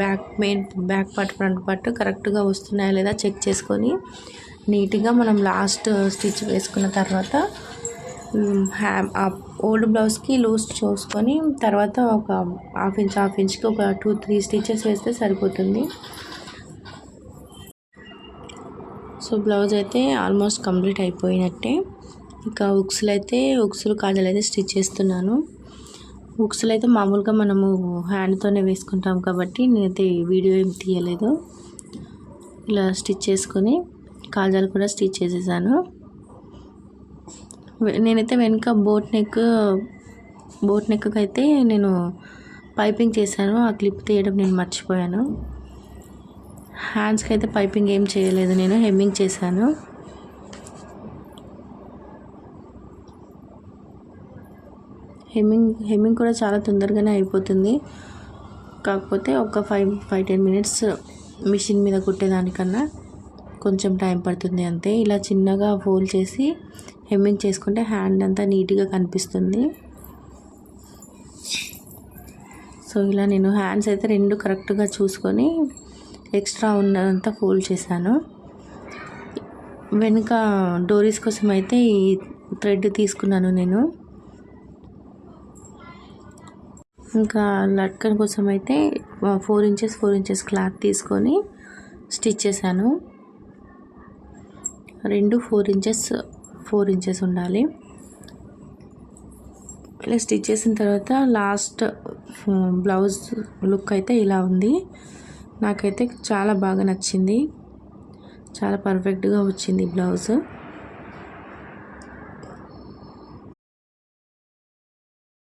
Back part front part కరెక్ట్గా వస్తున్నాయా లేదా చెక్ చేసుకొని నీట్గా మనం లాస్ట్ స్టిచ్ వేసుకున్న తర్వాత ఓల్డ్ బ్లౌజ్కి లూజ్ చూసుకొని తర్వాత ఒక హాఫ్ ఇంచ్కి ఒక 2-3 స్టిచెస్ వేస్తే సరిపోతుంది. సో బ్లౌజ్ అయితే ఆల్మోస్ట్ కంప్లీట్ అయిపోయినట్టే. ఇంకా ఉక్సులు కాజాలు అయితే స్టిచ్ చేస్తున్నాను. ఉక్సులు అయితే మామూలుగా మనము హ్యాండ్తోనే వేసుకుంటాం కాబట్టి నేనైతే వీడియో ఏం తీయలేదు. ఇలా స్టిచ్ చేసుకొని కాజాలు కూడా స్టిచ్ చేసేసాను. నేనైతే వెనుక బోట్ నెక్కి అయితే నేను పైపింగ్ చేశాను. ఆ క్లిప్ తీయడం నేను మర్చిపోయాను. హ్యాండ్స్కి అయితే పైపింగ్ ఏం చేయలేదు, నేను హెమ్మింగ్ చేశాను. హెమ్మింగ్ కూడా చాలా తొందరగానే అయిపోతుంది. కాకపోతే ఒక 5-10 మినిట్స్ మిషన్ మీద కుట్టేదానికన్నా కొంచెం టైం పడుతుంది అంతే. ఇలా చిన్నగా ఫోల్డ్ చేసి హెమ్మింగ్ చేసుకుంటే హ్యాండ్ అంతా నీట్గా కనిపిస్తుంది. సో ఇలా నేను హ్యాండ్స్ అయితే 2 కరెక్ట్గా చూసుకొని ఎక్స్ట్రా ఉన్నదంతా ఫోల్డ్ చేశాను. వెనుక డోరీస్ కోసం అయితే ఈ థ్రెడ్ తీసుకున్నాను నేను. ఇంకా లట్కన్ కోసం అయితే 4 ఇంచెస్ క్లాత్ తీసుకొని స్టిచ్ చేశాను. 2 4 ఇంచెస్ ఉండాలి. ఇలా స్టిచ్ చేసిన తర్వాత లాస్ట్ బ్లౌజ్ లుక్ అయితే ఇలా ఉంది. నాకైతే చాలా బాగా నచ్చింది. చాలా పర్ఫెక్ట్గా వచ్చింది బ్లౌజ్.